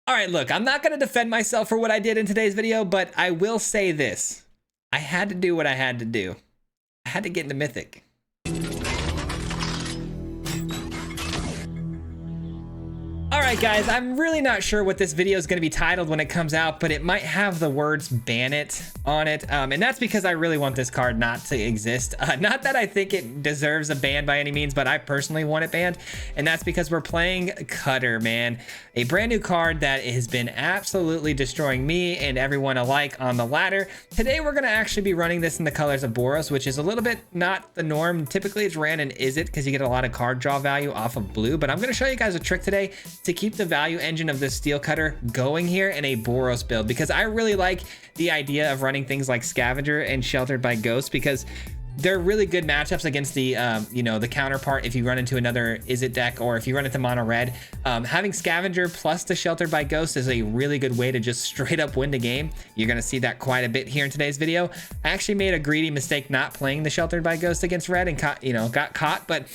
All right, look, I'm not going to defend myself for what I did in today's video, but I will say this. I had to do what I had to do. I had to get into Mythic. Alright guys, I'm really not sure what this video is going to be titled when it comes out, but it might have the words ban it on it, and that's because I really want this card not to exist. Not that I think it deserves a ban by any means, but I personally want it banned, and that's because we're playing Cutter, man. A brand new card that has been absolutely destroying me and everyone alike on the ladder. Today we're going to actually be running this in the colors of Boros, which is a little bit not the norm. Typically it's ran in Is It because you get a lot of card draw value off of blue, but I'm going to show you guys a trick today to keep the value engine of this steel cutter going here in a Boros build, because I really like the idea of running things like Scavenger and Sheltered by Ghosts, because they're really good matchups against the you know, the counterpart if you run into another Is It deck, or if you run into mono red. Having Scavenger plus the Sheltered by Ghosts is a really good way to just straight up win the game. You're gonna see that quite a bit here in today's video. I actually made a greedy mistake not playing the Sheltered by Ghosts against red and got caught, but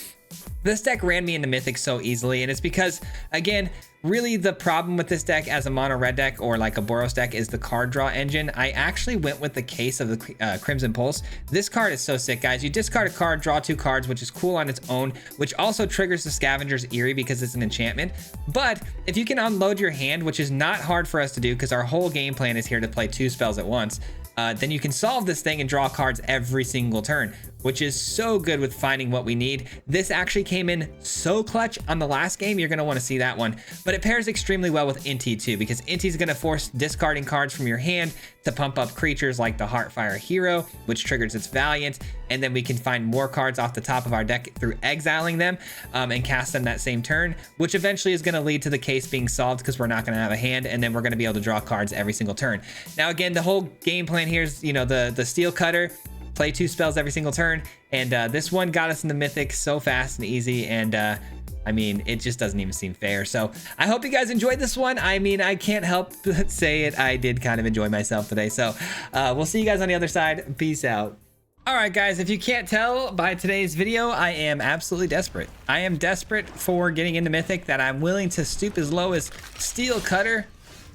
this deck ran me into Mythic so easily, and it's because, again, really the problem with this deck as a mono red deck or like a Boros deck is the card draw engine. I actually went with the case of the Crimson Pulse. This card is so sick, guys. You discard a card, draw 2 cards, which is cool on its own, which also triggers the Scavenger's Eerie because it's an enchantment. But if you can unload your hand, which is not hard for us to do because our whole game plan is here to play 2 spells at once, then you can solve this thing and draw cards every single turn, which is so good with finding what we need. This actually came in so clutch on the last game. You're going to want to see that one. But it pairs extremely well with Inti too, because Inti is going to force discarding cards from your hand to pump up creatures like the Heartfire Hero, which triggers its Valiant, and then we can find more cards off the top of our deck through exiling them and cast them that same turn, which eventually is going to lead to the case being solved because we're not going to have a hand, and then we're going to be able to draw cards every single turn. Now again, the whole game plan here is, you know, the steel cutter, play 2 spells every single turn, and this one got us in the Mythic so fast and easy, and I mean, it just doesn't even seem fair. So I hope you guys enjoyed this one. I mean, I can't help but say it. I did kind of enjoy myself today. So we'll see you guys on the other side. Peace out. All right, guys, if you can't tell by today's video, I am absolutely desperate. I am desperate for getting into Mythic, that I'm willing to stoop as low as Steel Cutter,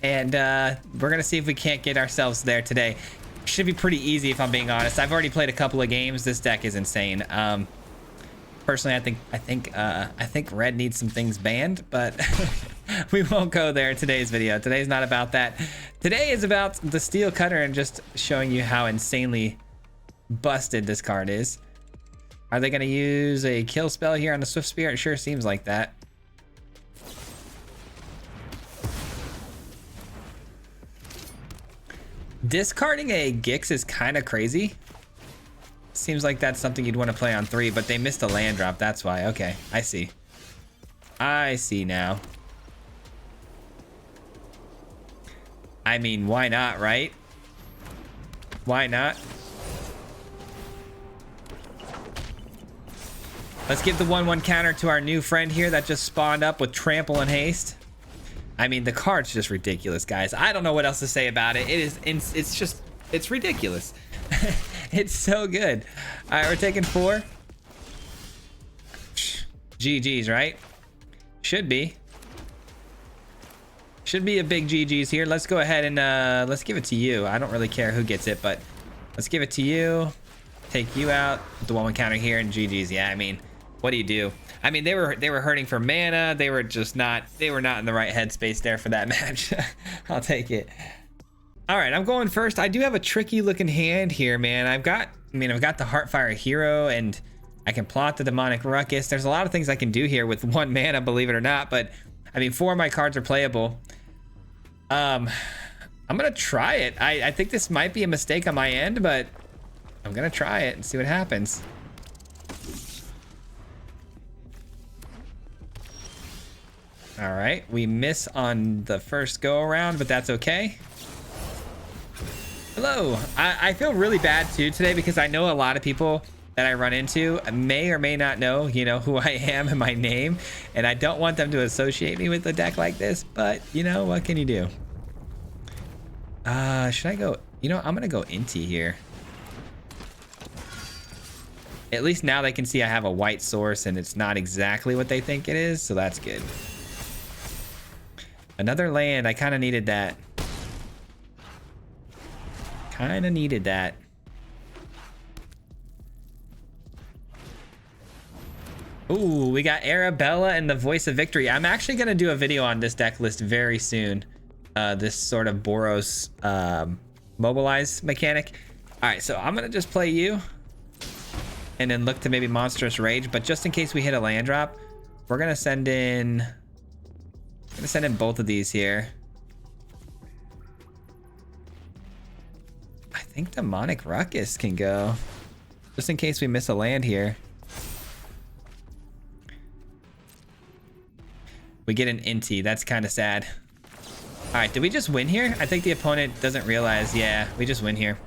and we're going to see if we can't get ourselves there today. Should be pretty easy if I'm being honest. I've already played a couple of games. This deck is insane. Personally, I think red needs some things banned, but we won't go there in today's video. Today's not about that. Today is about the Steel Cutter and just showing you how insanely busted this card is. Are they going to use a kill spell here on the Swift Spear? It sure seems like that. Discarding a Gix is kind of crazy. Seems like that's something you'd want to play on 3, but they missed a land drop. That's why. Okay, I see. I see now. I mean, why not, right? Why not? Let's give the 1/1 counter to our new friend here that just spawned up with Trample and Haste. I mean, the card's just ridiculous, guys. I don't know what else to say about it. It's ridiculous. It's so good. All right, we're taking 4. GG's, right? Should be a big GG's here. Let's go ahead and let's give it to you. I don't really care who gets it, but let's give it to you. Take you out. The 1/1 counter here and GG's. Yeah, I mean, what do you do? I mean, they were hurting for mana. They were not in the right headspace there for that match. I'll take it. All right, I'm going first. I do have a tricky looking hand here, man. I've got the Heartfire Hero, and I can plot the Demonic Ruckus. There's a lot of things I can do here with 1 mana, believe it or not, but I mean, 4 of my cards are playable. I'm gonna try it. I think this might be a mistake on my end, but I'm gonna try it and see what happens. All right, we miss on the first go around, but that's okay. Hello. I feel really bad too today because I know a lot of people that I run into may or may not know, you know, who I am and my name, and I don't want them to associate me with a deck like this, but you know, what can you do? Should I go, you know, I'm gonna go Inti here. At least now they can see I have a white source and it's not exactly what they think it is, so that's good. Another land. I kind of needed that. Kind of needed that. Ooh, we got Arabella and the Voice of Victory. I'm actually going to do a video on this deck list very soon. This sort of Boros mobilize mechanic. All right, so I'm going to just play you and then look to maybe Monstrous Rage. But just in case we hit a land drop, we're going to send in... both of these here. I think Demonic Ruckus can go. Just in case we miss a land here. We get an Inti. That's kind of sad. All right, did we just win here? I think the opponent doesn't realize. Yeah, we just win here.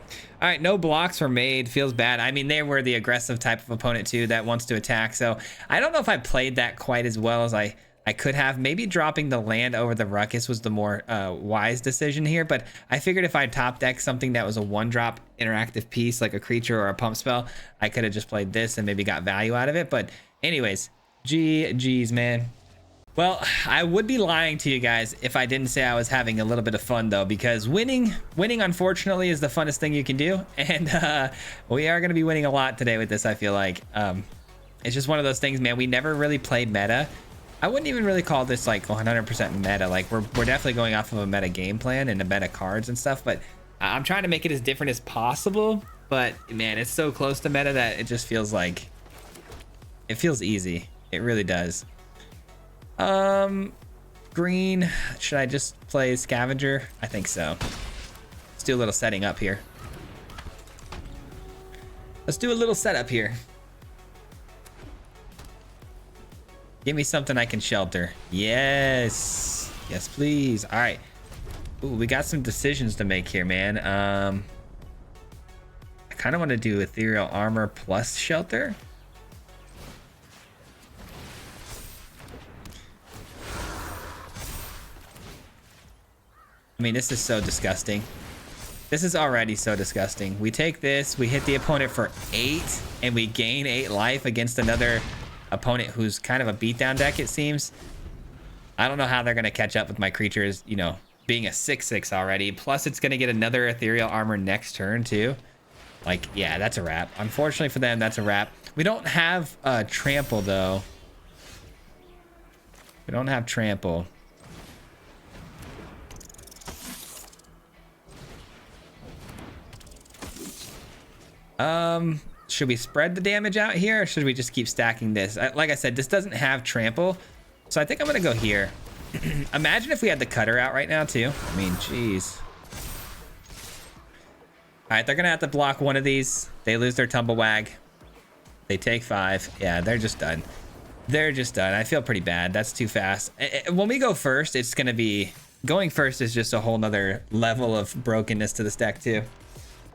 All right, no blocks were made. Feels bad. I mean, they were the aggressive type of opponent too that wants to attack. So I don't know if I played that quite as well as I could have. Maybe dropping the land over the Ruckus was the more wise decision here. But I figured if I top deck something that was a 1-drop interactive piece, like a creature or a pump spell, I could have just played this and maybe got value out of it. But anyways, GG's, man. Well, I would be lying to you guys if I didn't say I was having a little bit of fun, though, because winning unfortunately is the funnest thing you can do. And we are going to be winning a lot today with this, I feel like. It's just one of those things, man. We never really played meta. I wouldn't even really call this like 100% meta. Like we're definitely going off of a meta game plan and the meta cards and stuff, but I'm trying to make it as different as possible. But man, it's so close to meta that it just feels like it feels easy. It really does. Green, should I just play Scavenger? I think so. Let's do a little setting up here. Let's do a little setup here. Give me something I can shelter. Yes. Yes, please. All right. Ooh, we got some decisions to make here, man. I kind of want to do Ethereal Armor plus shelter. I mean, this is so disgusting. This is already so disgusting. We take this, we hit the opponent for 8, and we gain 8 life against another opponent who's kind of a beatdown deck, it seems. I don't know how they're going to catch up with my creatures, you know, being a 6/6 already. Plus, it's going to get another Ethereal Armor next turn, too. Like, yeah, that's a wrap. Unfortunately for them, that's a wrap. We don't have Trample, though. We don't have Trample. Should we spread the damage out here, or should we just keep stacking this? Like I said, this doesn't have Trample, so I think I'm gonna go here. Imagine if we had the Cutter out right now too. I mean, jeez. All right, they're gonna have to block one of these. They lose their Tumblewag. They take 5. Yeah, they're just done. They're just done. I feel pretty bad. That's too fast. When we go first, it's gonna be... Going first is just a whole nother level of brokenness to this deck too.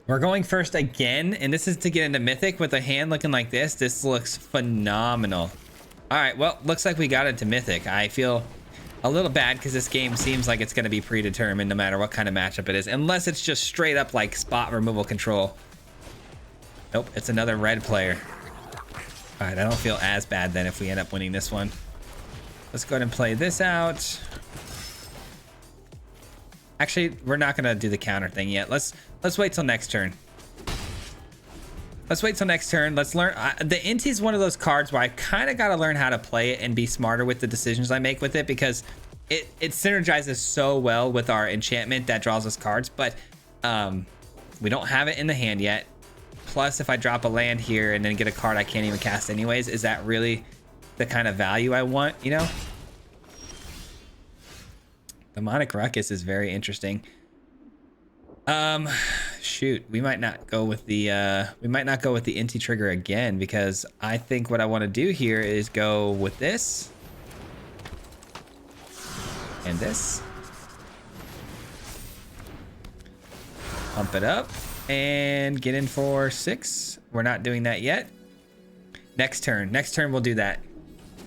We're going first again, and this is to get into Mythic with a hand looking like this. This looks phenomenal. All right, well, looks like we got into Mythic. I feel a little bad because this game seems like it's going to be predetermined no matter what kind of matchup it is, unless it's just straight up like spot removal control. Nope, it's another red player. All right, I don't feel as bad then if we end up winning this one. Let's go ahead and play this out. Actually, we're not gonna do the counter thing yet. Let's wait till next turn. Let's wait till next turn. Let's learn. The Inti is one of those cards where I kind of got to learn how to play it and be smarter with the decisions I make with it, because it synergizes so well with our enchantment that draws us cards. But we don't have it in the hand yet. Plus, if I drop a land here and then get a card I can't even cast anyways, is that really the kind of value I want? You know. Demonic Ruckus is very interesting. Shoot, we might not go with the Inti trigger again, because I think what I want to do here is go with this and this. Pump it up and get in for 6. We're not doing that yet. Next turn we'll do that.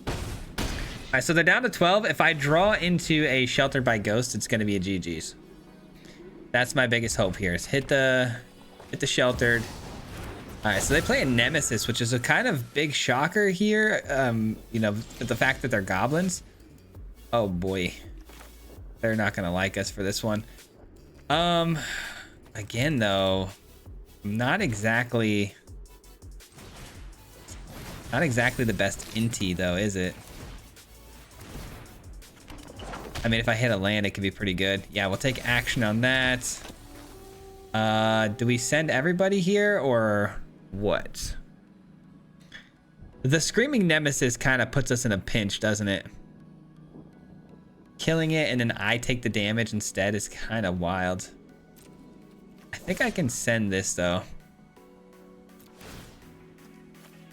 All right, so they're down to 12. If I draw into a Sheltered by Ghost, it's going to be a GG's. That's my biggest hope here, is hit the Sheltered. All right, so they play a Nemesis, which is a kind of big shocker here. You know, the fact that they're goblins. Oh boy. They're not gonna like us for this one. Again though, not exactly the best inty though, is it? I mean, if I hit a land, it could be pretty good. Yeah, we'll take action on that. Do we send everybody here or what? The Screaming Nemesis kind of puts us in a pinch, doesn't it? Killing it and then I take the damage instead is kind of wild. I think I can send this though.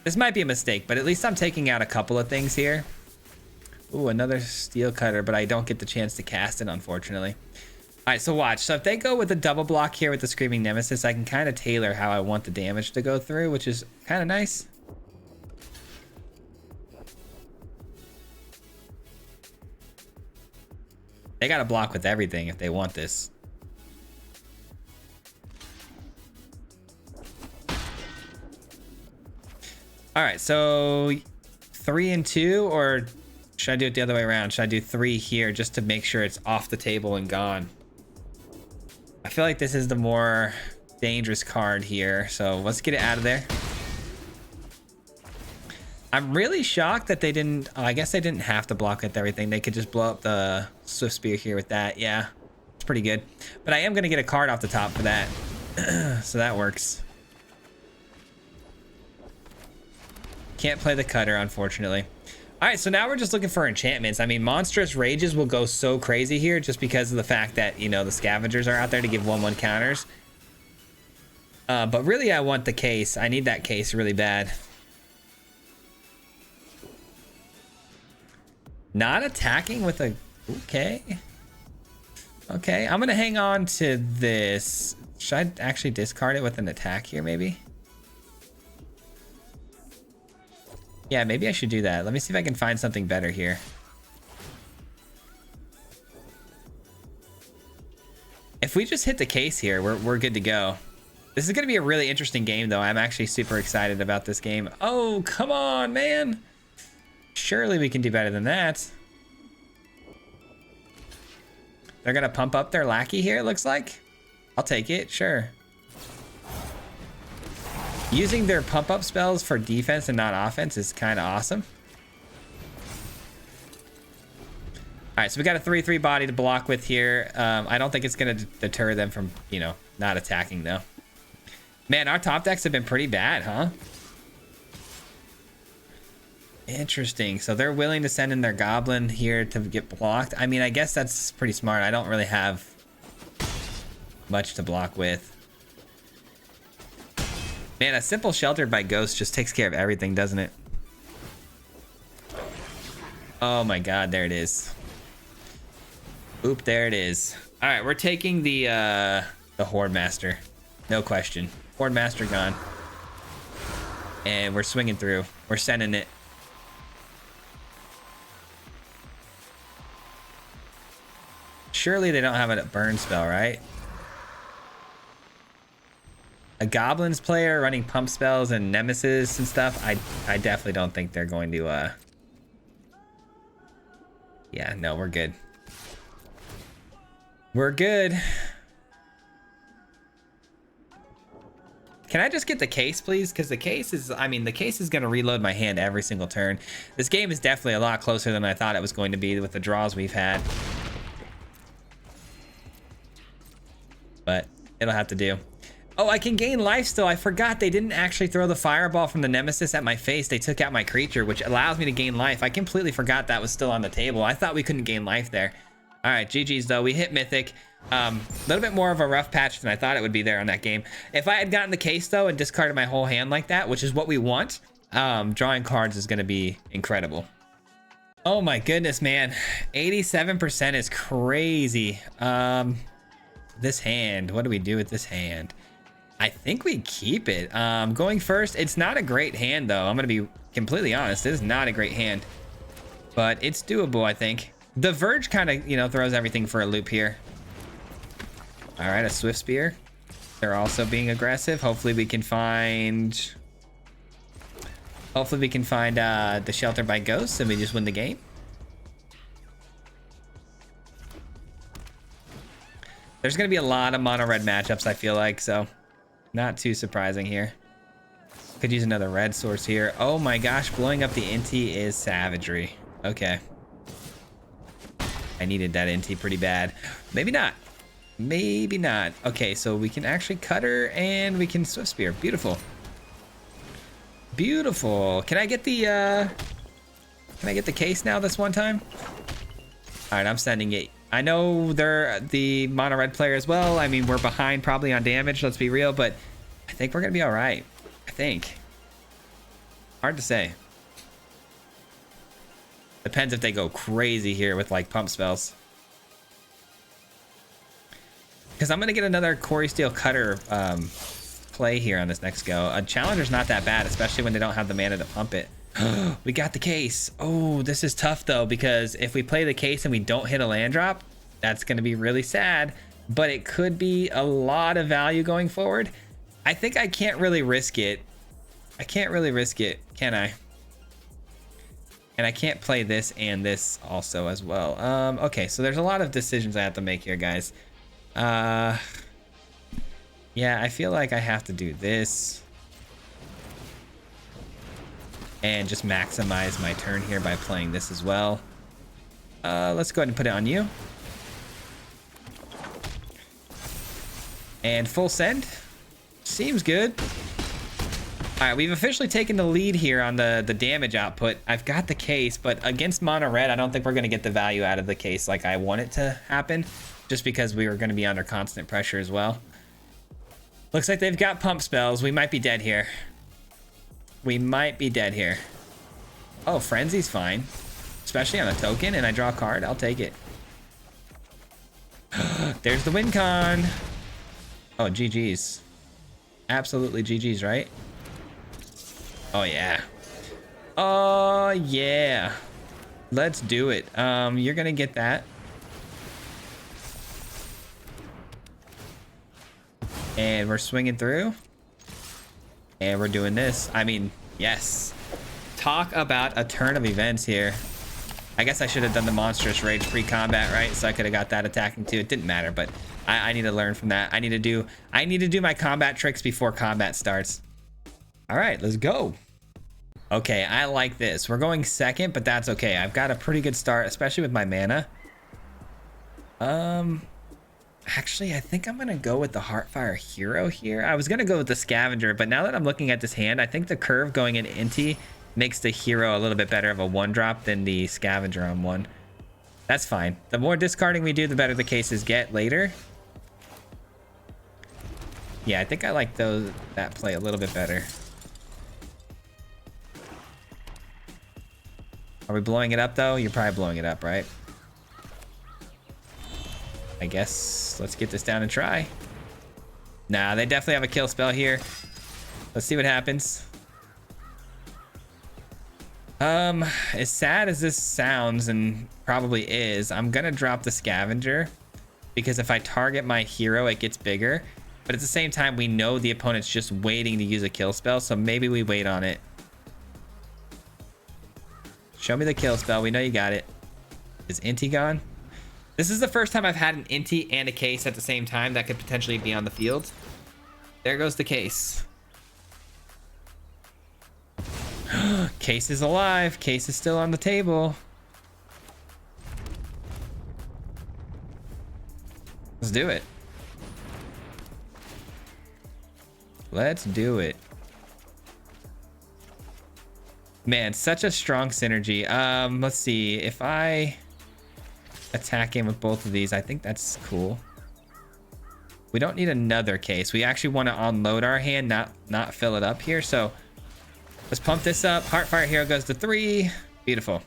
This might be a mistake, but at least I'm taking out a couple of things here. Ooh, another steel cutter, but I don't get the chance to cast it, unfortunately. All right, so watch. So if they go with a double block here with the Screaming Nemesis, I can kind of tailor how I want the damage to go through, which is kind of nice. They got to block with everything if they want this. All right, so 3 and 2, or should I do it the other way around? Should I do 3 here just to make sure it's off the table and gone? I feel like this is the more dangerous card here, so let's get it out of there. I'm really shocked that they didn't... Oh, I guess they didn't have to block with everything. They could just blow up the Swift Spear here with that. Yeah, it's pretty good. But I am going to get a card off the top for that. So that works. Can't play the cutter, unfortunately. All right, so now we're just looking for enchantments. I mean, Monstrous Rages will go so crazy here just because of the fact that, you know, the Scavengers are out there to give 1/1 counters. But really, I want the case. I need that case really bad. Not attacking with a... Okay. Okay, I'm going to hang on to this. Should I actually discard it with an attack here, maybe? Yeah, maybe I should do that. Let me see if I can find something better here. If we just hit the case here, we're good to go. This is going to be a really interesting game, though. I'm actually super excited about this game. Oh, come on, man. Surely we can do better than that. They're going to pump up their lackey here, it looks like. I'll take it, sure. Using their pump up spells for defense and not offense is kind of awesome. All right, so we got a 3/3 body to block with here. I don't think it's going to deter them from, you know, not attacking, though. Man, our top decks have been pretty bad, huh? Interesting. So they're willing to send in their goblin here to get blocked. I mean, I guess that's pretty smart. I don't really have much to block with. Man, a simple Sheltered by Ghost just takes care of everything, doesn't it? Oh my god, there it is. Oop, there it is. All right, we're taking the Horde Master. No question. Horde Master gone. And we're swinging through. We're sending it. Surely they don't have a burn spell, right? A Goblins player running pump spells and Nemesis and stuff. I definitely don't think they're going to... Yeah, no, we're good. We're good. Can I just get the case, please? Because the case is... I mean, the case is going to reload my hand every single turn. This game is definitely a lot closer than I thought it was going to be with the draws we've had. But it'll have to do. Oh, I can gain life still. I forgot they didn't actually throw the fireball from the Nemesis at my face. They took out my creature, which allows me to gain life. I completely forgot that was still on the table. I thought we couldn't gain life there. All right, GG's though. We hit Mythic. A little bit more of a rough patch than I thought it would be there on that game. If I had gotten the case though and discarded my whole hand like that, which is what we want, drawing cards is going to be incredible. Oh my goodness, man. 87% is crazy. This hand, what do we do with this hand? I think we keep it. Going first, it's not a great hand though. I'm gonna be completely honest. It is not a great hand, but it's doable, I think. The Verge kind of, you know, throws everything for a loop here. All right, a Swift Spear. They're also being aggressive. Hopefully we can find the Shelter by Ghosts and we just win the game. There's going to be a lot of mono red matchups, I feel like, so not too surprising here. Could use another red source here. Oh my gosh, blowing up the Inti is savagery. Okay. I needed that Inti pretty bad. Maybe not. Maybe not. Okay, so we can actually cut her and we can Swift Spear. Beautiful. Beautiful. Can I get the case now this one time? All right, I'm sending it. I know they're the mono red player as well. I mean, we're behind probably on damage, let's be real, but I think we're gonna be all right. I think. Hard to say. Depends if they go crazy here with like pump spells. Because I'm gonna get another Quarry Steel Cutter play here on this next go. A Challenger's not that bad, especially when they don't have the mana to pump it. We got the case. Oh, this is tough though, because if we play the case and we don't hit a land drop, that's going to be really sad, but it could be a lot of value going forward. I think I can't really risk it. I can't really risk it, can I? And I can't play this and this also as well. Okay, so there's a lot of decisions I have to make here, guys. Yeah, I feel like I have to do this. And just maximize my turn here by playing this as well. Let's go ahead and put it on you. And full send. Seems good. All right, we've officially taken the lead here on the damage output. I've got the case, but against mono red, I don't think we're going to get the value out of the case like I want it to happen, just because we were going to be under constant pressure as well. Looks like they've got pump spells. We might be dead here. We might be dead here. Oh, Frenzy's fine. Especially on a token, and I draw a card. I'll take it. There's the win con. Oh, GG's. Absolutely GG's, right? Oh, yeah. Oh, yeah. Let's do it. You're gonna get that. And we're swinging through. And we're doing this. I mean, yes. Talk about a turn of events here. I guess I should have done the Monstrous Rage pre-combat, right? So I could have got that attacking too. It didn't matter, but I need to learn from that. I need to do my combat tricks before combat starts. All right, let's go. Okay, I like this. We're going second, but that's okay. I've got a pretty good start, especially with my mana. Actually, I think I'm gonna go with the Heartfire Hero here. I was gonna go with the Scavenger, but now that I'm looking at this hand, I think the curve going in Inti makes the Hero a little bit better of a 1-drop than the Scavenger on 1. That's fine. The more discarding we do, the better the cases get later. Yeah, I think I like that play a little bit better. Are we blowing it up though? You're probably blowing it up, right? I guess let's get this down and try. Nah, they definitely have a kill spell here. Let's see what happens. As sad as this sounds, and probably is, I'm gonna drop the Scavenger, because if I target my hero, it gets bigger. But at the same time, we know the opponent's just waiting to use a kill spell, so maybe we wait on it. Show me the kill spell. We know you got it. Is Inti gone? This is the first time I've had an Inti and a case at the same time that could potentially be on the field. There goes the case. Case is alive. Case is still on the table. Let's do it. Let's do it. Man, such a strong synergy. Let's see. If I attack him with both of these, I think that's cool. We don't need another case. We actually want to unload our hand, not fill it up here. So let's pump this up. Heartfire Hero goes to 3. Beautiful.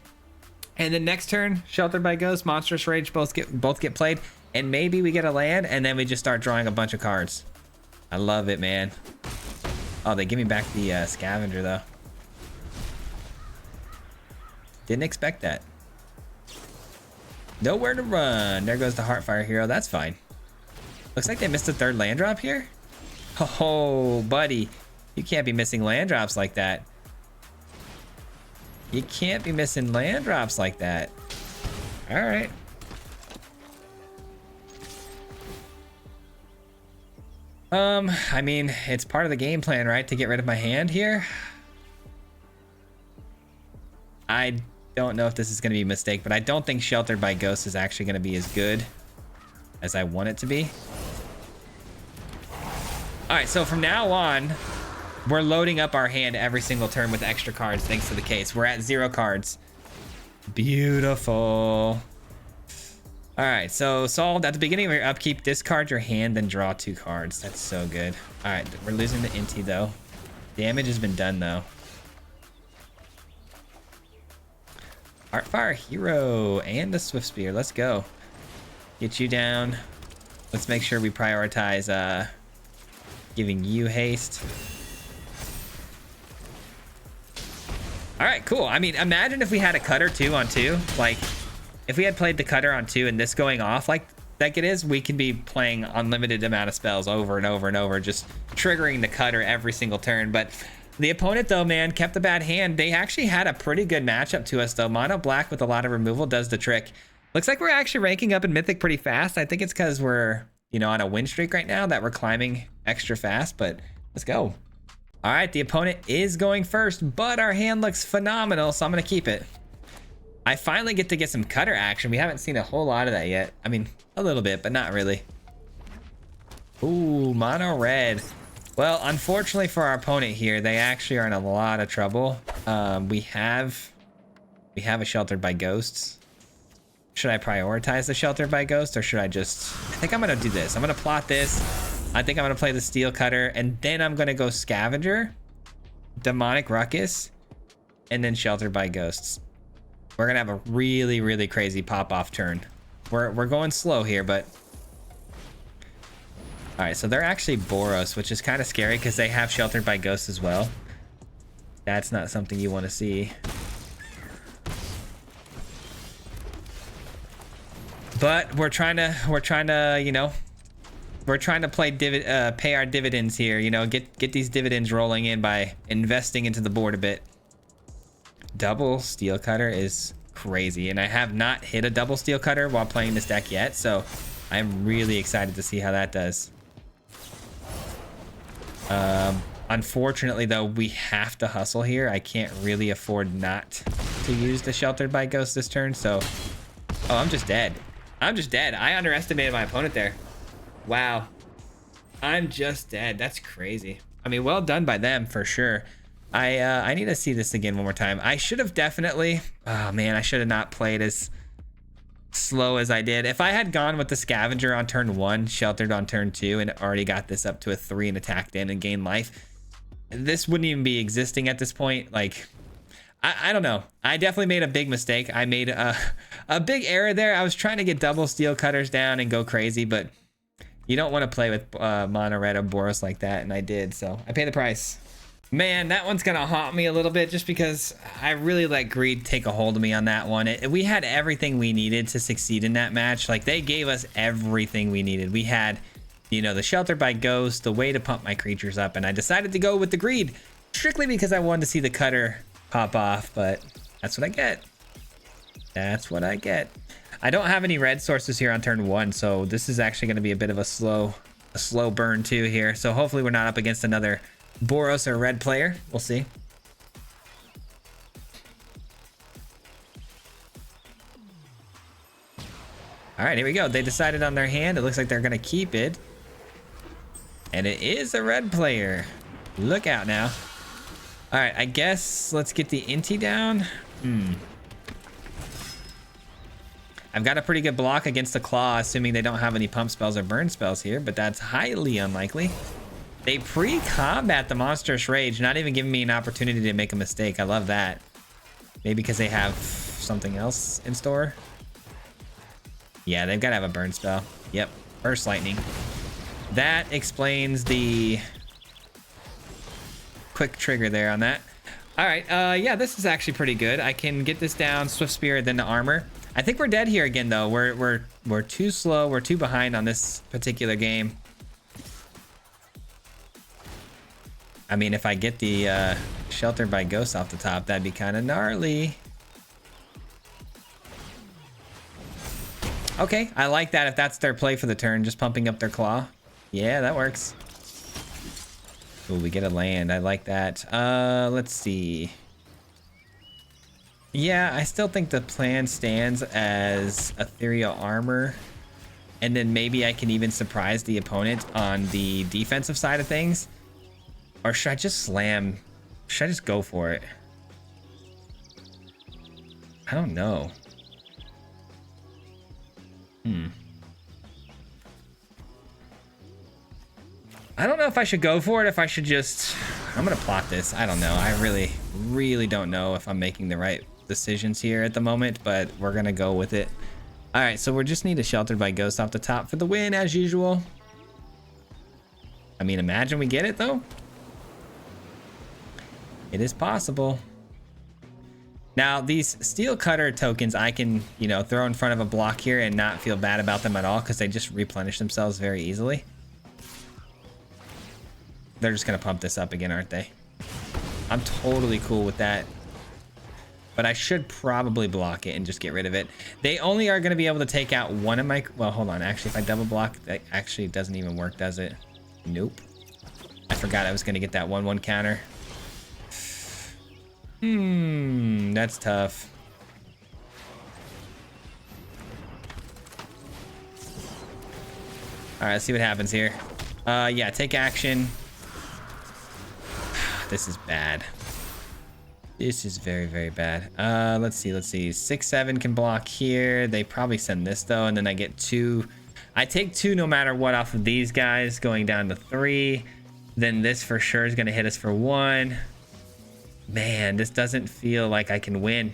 And then next turn, Sheltered by Ghost, Monstrous Rage both get played, and maybe we get a land, and then we just start drawing a bunch of cards. I love it, man. Oh, they give me back the Scavenger though. Didn't expect that. Nowhere to run. There goes the Heartfire Hero. That's fine. Looks like they missed a 3rd land drop here. Oh, buddy. You can't be missing land drops like that. You can't be missing land drops like that. All right. I mean, it's part of the game plan, right? To get rid of my hand here. I don't know if this is going to be a mistake, but I don't think Sheltered by Ghost is actually going to be as good as I want it to be. All right, so from now on, we're loading up our hand every single turn with extra cards thanks to the case. We're at 0 cards. Beautiful. All right, so solved. At the beginning of your upkeep, discard your hand, then draw 2 cards. That's so good. All right, we're losing the Inti though. Damage has been done though. Heartfire Hero and the Swift Spear. Let's go. Get you down. Let's make sure we prioritize giving you haste. All right, cool. I mean, imagine if we had a cutter 2 on 2. Like, if we had played the cutter on 2 and this going off like it is, we could be playing unlimited amount of spells over and over and over, just triggering the cutter every single turn. But the opponent, though, man, kept a bad hand. They actually had a pretty good matchup to us, though. Mono black with a lot of removal does the trick. Looks like we're actually ranking up in Mythic pretty fast. I think it's because we're, you know, on a win streak right now that we're climbing extra fast, but let's go. All right, the opponent is going first, but our hand looks phenomenal, so I'm going to keep it. I finally get to get some cutter action. We haven't seen a whole lot of that yet. I mean, a little bit, but not really. Ooh, mono red. Well, unfortunately for our opponent here, they actually are in a lot of trouble. We have a Sheltered by Ghosts. Should I prioritize the Sheltered by Ghost, or should I just... I think I'm going to do this. I'm going to plot this. I think I'm going to play the Steel Cutter, and then I'm going to go Scavenger, Demonic Ruckus, and then Sheltered by Ghosts. We're going to have a really, really crazy pop-off turn. We're going slow here, but... All right, so they're actually Boros, which is kind of scary because they have Sheltered by Ghosts as well. That's not something you want to see. But we're trying to, you know, we're trying to pay our dividends here, you know, get these dividends rolling in by investing into the board a bit. Double Steel Cutter is crazy, and I have not hit a double Steel Cutter while playing this deck yet, so I'm really excited to see how that does. Unfortunately, though, we have to hustle here. I can't really afford not to use the Sheltered by Ghost this turn, so... Oh, I'm just dead. I'm just dead. I underestimated my opponent there. Wow. I'm just dead. That's crazy. I mean, well done by them for sure. I need to see this again one more time. I should have definitely... Oh, man, I should have not played as slow as I did. If I had gone with the Scavenger on turn 1, Sheltered on turn 2, and already got this up to a 3 and attacked in and gained life, this wouldn't even be existing at this point. Like, I don't know. I definitely made a big mistake. I made a big error there. I was trying to get double Steel Cutters down and go crazy, but you don't want to play with mono red or Boros like that, and I did, so I paid the price. Man, that one's gonna haunt me a little bit just because I really let greed take a hold of me on that one. We had everything we needed to succeed in that match. Like, they gave us everything we needed. We had, you know, the Sheltered by Ghost, the way to pump my creatures up, and I decided to go with the greed strictly because I wanted to see the cutter pop off, but that's what I get. That's what I get. I don't have any red sources here on turn 1, so this is actually going to be a bit of a slow burn too here. So hopefully we're not up against another Boros or red player. We'll see. All right, here we go. They decided on their hand. It looks like they're going to keep it. And it is a red player. Look out now. All right, I guess let's get the Inti down. I've got a pretty good block against the Claw, assuming they don't have any pump spells or burn spells here, but that's highly unlikely. They pre-combat the Monstrous Rage, not even giving me an opportunity to make a mistake. I love that. Maybe because they have something else in store. Yeah, they've got to have a burn spell. Yep, Burst Lightning. That explains the quick trigger there on that. All right, yeah, this is actually pretty good. I can get this down, Swift Spear, then the armor. I think we're dead here again, though. We're too slow. We're too behind on this particular game. I mean, if I get the Sheltered by Ghost off the top, that'd be kind of gnarly. Okay, I like that if that's their play for the turn, just pumping up their Claw. Yeah, that works. Oh, we get a land. I like that. Let's see. Yeah, I still think the plan stands as ethereal armor. And then maybe I can even surprise the opponent on the defensive side of things. Or should I just slam? Should I just go for it? I don't know. I don't know if I should go for it, if I should just... I'm gonna plot this. I don't know. I really don't know if I'm making the right decisions here at the moment, but we're gonna go with it. All right, so we just need a Sheltered by Ghost off the top for the win, as usual. I mean, imagine we get it, though. It is possible. Now, these Steel Cutter tokens, I can, you know, throw in front of a block here and not feel bad about them at all, because they just replenish themselves very easily. They're just gonna pump this up again, aren't they? I'm totally cool with that. But I should probably block it and just get rid of it. They only are gonna be able to take out one of my... Well, hold on. Actually, if I double block, that actually doesn't even work, does it? Nope. I forgot I was gonna get that 1/1 counter. That's tough. All right, let's see what happens here. Yeah, take action. This is bad. This is very bad. Let's see. 6/7 can block here. They probably send this though, and then I get 2. I take 2 no matter what off of these guys, going down to 3. Then this for sure is gonna hit us for 1. Man, this doesn't feel like I can win.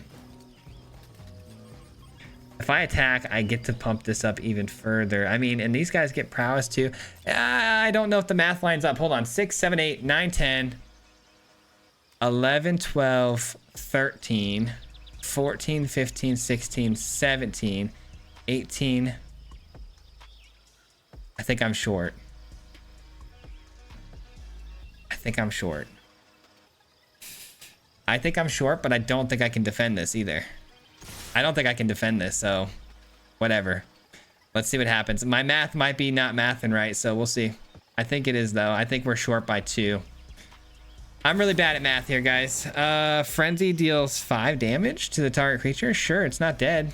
If I attack, I get to pump this up even further. I mean, and these guys get prowess too. I don't know if the math lines up. Hold on. 6, 7, 8, 9, 10. 11, 12, 13, 14, 15, 16, 17, 18. I think I'm short. I think I'm short, but I don't think I can defend this either. I don't think I can defend this, so whatever. Let's see what happens. My math might be not mathing right, so we'll see. I think it is, though. I think we're short by 2. I'm really bad at math here, guys. Frenzy deals 5 damage to the target creature. Sure, it's not dead.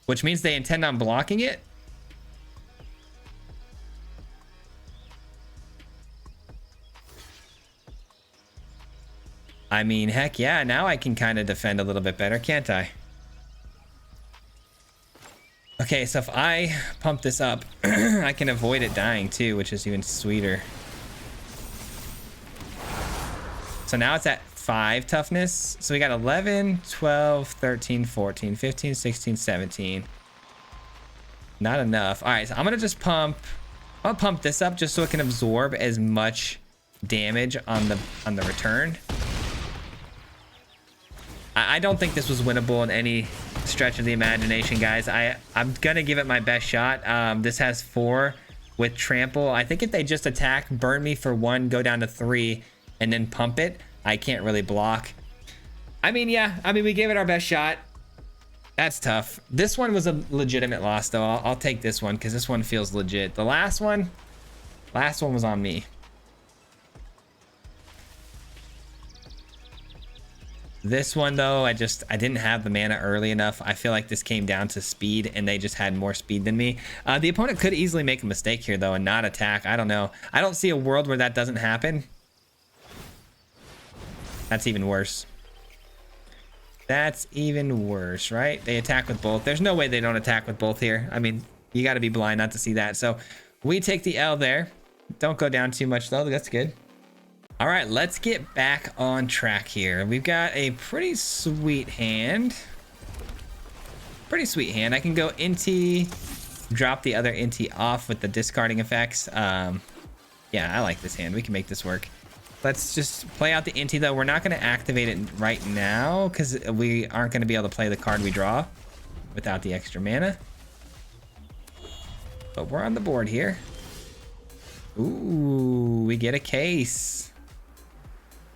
Which means they intend on blocking it. I mean, heck yeah, now I can kind of defend a little bit better, can't I? Okay, so if I pump this up, I can avoid it dying too, which is even sweeter. So now it's at 5 toughness. So we got 11, 12, 13, 14, 15, 16, 17. Not enough. All right, so I'm gonna just pump. I'll pump this up just so it can absorb as much damage on the return. I don't think this was winnable in any stretch of the imagination, guys. I'm gonna give it my best shot. This has 4 with trample. I think if they just attack, burn me for 1, go down to 3, and then pump it, I can't really block. I mean, yeah. I mean, we gave it our best shot. That's tough. This one was a legitimate loss, though. I'll take this one because this one feels legit. The last one was on me. This one, though, I didn't have the mana early enough. I feel like this came down to speed, and they just had more speed than me. The opponent could easily make a mistake here, though, and not attack. I don't know. I don't see a world where that doesn't happen. That's even worse. That's even worse, right? They attack with both. There's no way they don't attack with both here. I mean, you got to be blind not to see that. So we take the L there. Don't go down too much, though. That's good. All right, let's get back on track here. We've got a pretty sweet hand. I can go Inti, drop the other Inti off with the discarding effects. Yeah, I like this hand. We can make this work. Let's just play out the Inti, though. We're not going to activate it right now because we aren't going to be able to play the card we draw without the extra mana. But we're on the board here. Ooh, we get a case.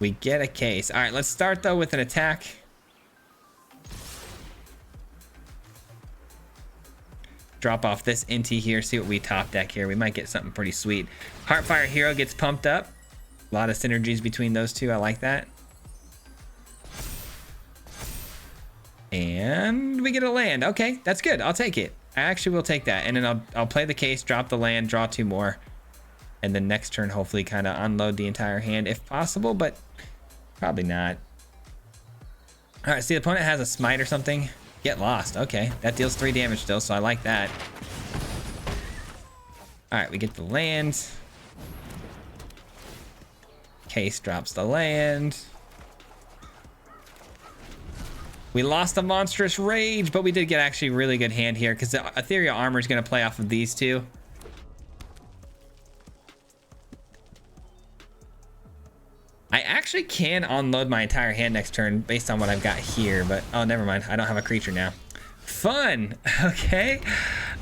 We get a case. All right, let's start, though, with an attack. drop off this Inti here, see what we top deck here. We might get something pretty sweet. Heartfire Hero gets pumped up. A lot of synergies between those two. I like that. And we get a land. Okay, that's good. I'll take it. I actually will take that. And then I'll play the case, drop the land, draw 2 more. And then next turn, hopefully kind of unload the entire hand if possible, but probably not. All right, see, the opponent has a smite or something. Get lost. Okay, that deals 3 damage still, so I like that. All right, we get the land. Case drops the land. We lost the Monstrous Rage, but we did get actually a really good hand here because the Ethereal Armor is going to play off of these 2. I actually can unload my entire hand next turn based on what I've got here, but oh, never mind. I don't have a creature now. Fun. Okay.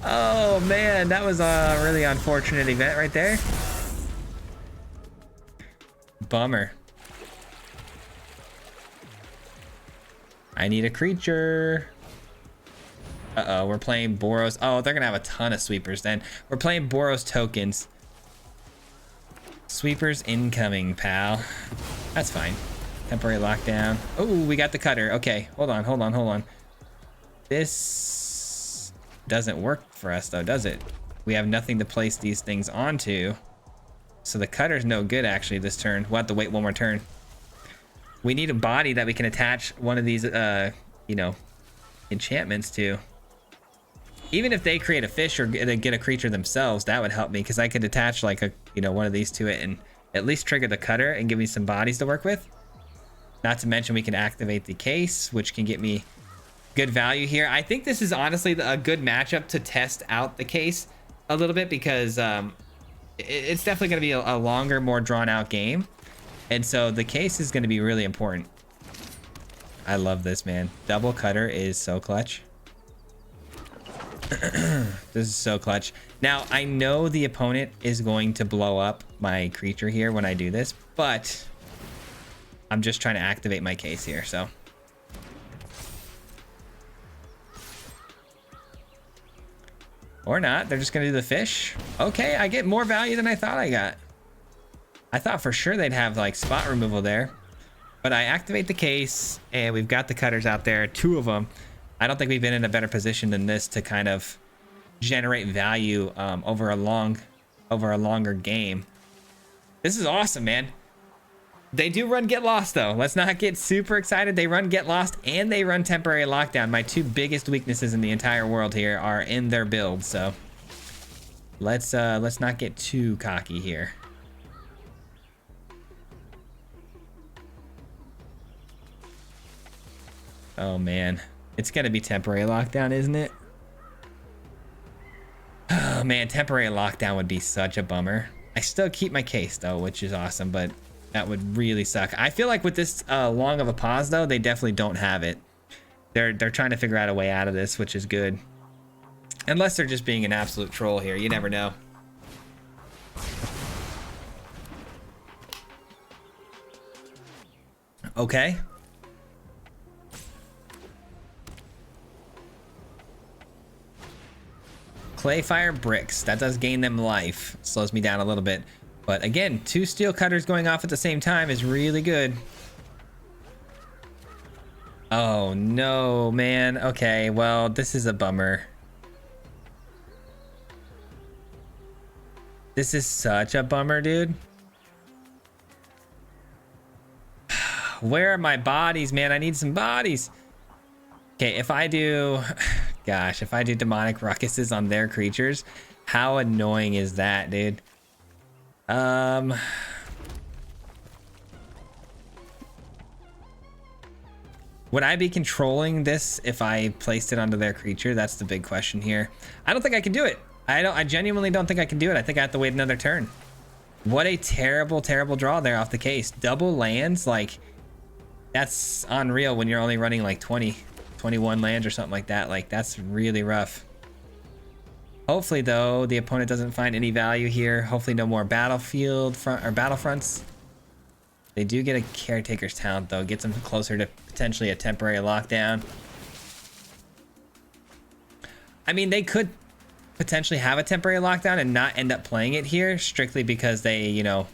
Oh, man, that was a really unfortunate event right there. Bummer. I need a creature. Uh-oh, we're playing Boros. Oh, they're gonna have a ton of sweepers then. We're playing Boros tokens. Sweepers incoming, pal. That's fine. Temporary lockdown. Oh, we got the cutter. Okay, hold on. This doesn't work for us though, does it? We have nothing to place these things onto. So the cutter's no good actually this turn. We'll have to wait 1 more turn. We need a body that we can attach one of these, you know, enchantments to. Even if they create a fish or get a creature themselves, that would help me because I could attach like a, you know, one of these to it and at least trigger the cutter and give me some bodies to work with. Not to mention we can activate the case, which can get me good value here. I think this is honestly a good matchup to test out the case a little bit because it's definitely going to be a longer, more drawn out game. And so the case is going to be really important. I love this, man. Double cutter is so clutch. This is so clutch. Now, I know the opponent is going to blow up my creature here when I do this, but I'm just trying to activate my case here, so. Or not. They're just going to do the fish. Okay, I get more value than I thought I got. I thought for sure they'd have like spot removal there, but I activate the case and we've got the cutters out there, 2 of them. I don't think we've been in a better position than this to kind of generate value over a longer game. This is awesome, man. They do run Get Lost though. Let's not get super excited. They run Get Lost and they run Temporary Lockdown. My 2 biggest weaknesses in the entire world here are in their build. So let's not get too cocky here. Oh man, it's gonna be Temporary Lockdown, isn't it? Oh man, Temporary Lockdown would be such a bummer. I still keep my case though, which is awesome, but that would really suck. I feel like with this long of a pause though, they definitely don't have it. They're trying to figure out a way out of this, which is good. Unless they're just being an absolute troll here, you never know. Okay. Clayfire Bricks. That does gain them life. Slows me down a little bit. But again, 2 steel cutters going off at the same time is really good. Oh no, man. Okay, well, this is a bummer. This is such a bummer, dude. Where are my bodies, man? I need some bodies. Okay, if I do... Gosh, if I do demonic ruckuses on their creatures, how annoying is that, dude? Would I be controlling this if I placed it onto their creature? That's the big question here. I don't think I can do it. I genuinely don't think I can do it. I think I have to wait another turn. What a terrible, terrible draw there off the case. Double lands, like, that's unreal when you're only running like 21 lands or something like that. Like, that's really rough. Hopefully though, the opponent doesn't find any value here. Hopefully no more battlefield front or battlefronts. They do get a Caretaker's Talent though. Gets them closer to potentially a temporary lockdown. I mean, they could potentially have a temporary lockdown and not end up playing it here strictly because they, you know,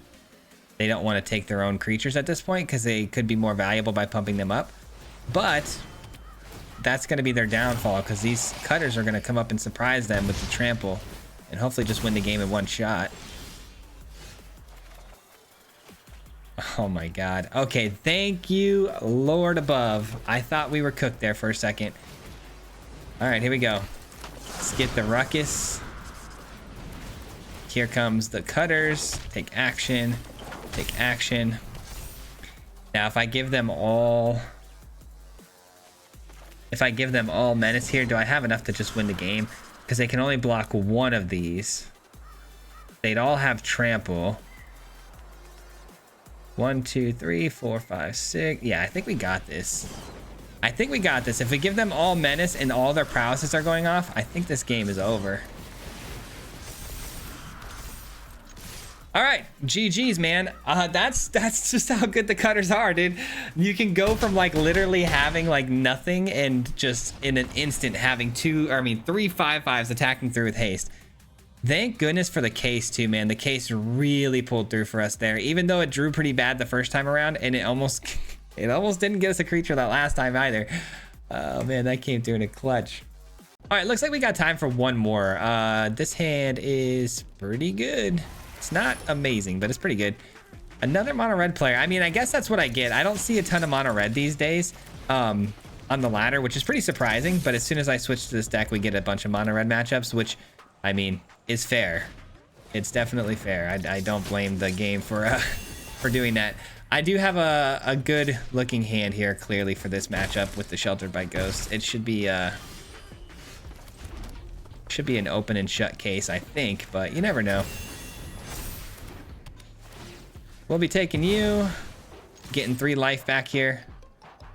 they don't want to take their own creatures at this point because they could be more valuable by pumping them up. But that's going to be their downfall because these cutters are going to come up and surprise them with the trample and hopefully just win the game in one shot. Oh my god. Okay, thank you, Lord above. I thought we were cooked there for a second. All right, here we go. Let's get the ruckus. Here comes the cutters. Take action. Take action. Now, if I give them all menace here, do I have enough to just win the game? Because they can only block one of these. They'd all have trample. 1, 2, 3, 4, 5, 6. Yeah, I think we got this. I think we got this. If we give them all menace and all their prowesses are going off, I think this game is over. All right, GG's, man. That's just how good the cutters are, dude. You can go from like literally having like nothing and just in an instant having 3 5/5s attacking through with haste. Thank goodness for the case too, man. The case really pulled through for us there, even though it drew pretty bad the first time around, and it almost didn't get us a creature that last time either. Oh man, that came through in a clutch. All right, looks like we got time for one more. This hand is pretty good. It's not amazing, but it's pretty good. Another mono red player. I mean, I guess that's what I get. I don't see a ton of mono red these days on the ladder, which is pretty surprising. But as soon as I switch to this deck, we get a bunch of mono red matchups, which, I mean, is fair. It's definitely fair. I don't blame the game for doing that. I do have a good looking hand here, clearly, for this matchup with the Sheltered by Ghosts. It should be an open and shut case, I think, but you never know. We'll be taking you, getting 3 life back here.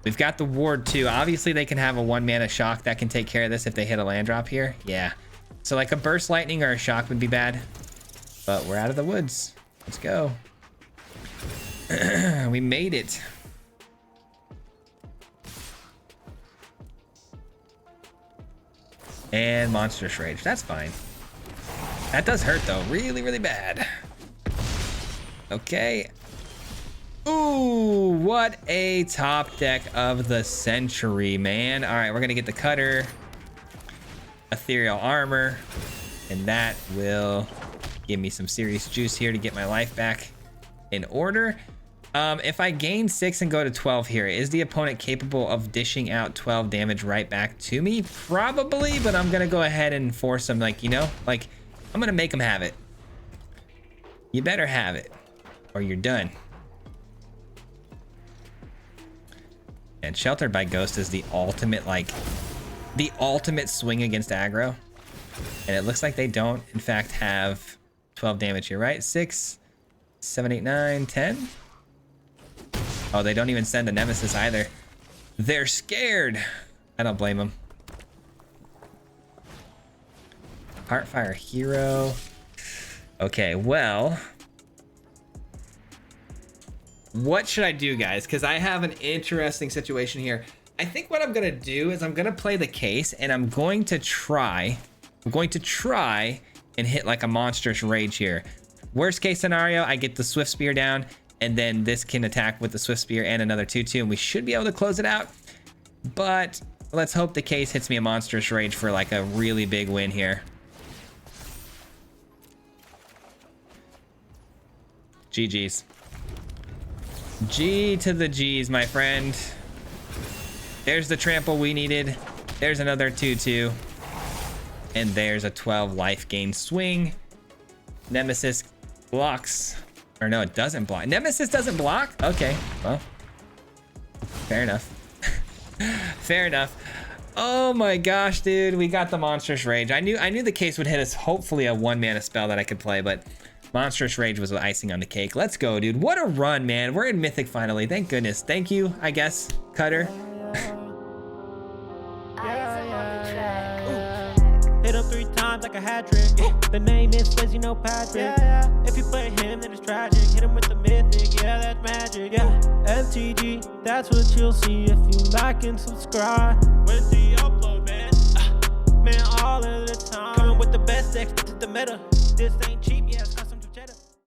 We've got the ward too. Obviously they can have a 1 mana shock that can take care of this if they hit a land drop here. Yeah. So like a burst lightning or a shock would be bad, but we're out of the woods. Let's go. We made it. And Monstrous Rage. That's fine. That does hurt though. Really, really bad. Okay. Ooh, what a top deck of the century, man. All right, we're gonna get the cutter, ethereal armor, and that will give me some serious juice here to get my life back in order. If I gain 6 and go to 12 here, is the opponent capable of dishing out 12 damage right back to me? Probably, but I'm gonna go ahead and force them, like, you know, like, I'm gonna make them have it. You better have it, or you're done. And Sheltered by Ghost is the ultimate, like, the ultimate swing against aggro. And it looks like they don't, in fact, have 12 damage here, right? 6, 7, 8, 9, 10. Oh, they don't even send a Nemesis either. They're scared. I don't blame them. Heartfire Hero. Okay, well, what should I do, guys? Because I have an interesting situation here. I think what I'm gonna do is I'm gonna play the case, and I'm going to try and hit like a Monstrous Rage here. Worst case scenario, I get the Swift Spear down, and then this can attack with the Swift Spear and another 2/2, and we should be able to close it out. But let's hope the case hits me a Monstrous Rage for like a really big win here. GG's. G to the G's, my friend. There's the trample we needed. There's another 2/2. And there's a 12 life gain swing. Nemesis blocks. Or no, it doesn't block. Nemesis doesn't block? Okay, well, fair enough. Fair enough. Oh my gosh, dude, we got the Monstrous Rage. I knew the case would hit us, hopefully a 1 mana spell that I could play, but Monstrous Rage was icing on the cake. Let's go, dude. What a run, man. We're in Mythic finally. Thank goodness. Thank you, I guess, Cutter. Hit him 3 times like a hat trick. The name is Swayze, no Patrick. If you play him, then it's tragic. Hit him with the mythic, yeah, that's magic. MTG, that's what you'll see if you like and subscribe. With the upload, man, man, all of the time. Coming with the best meta. This ain't cheap.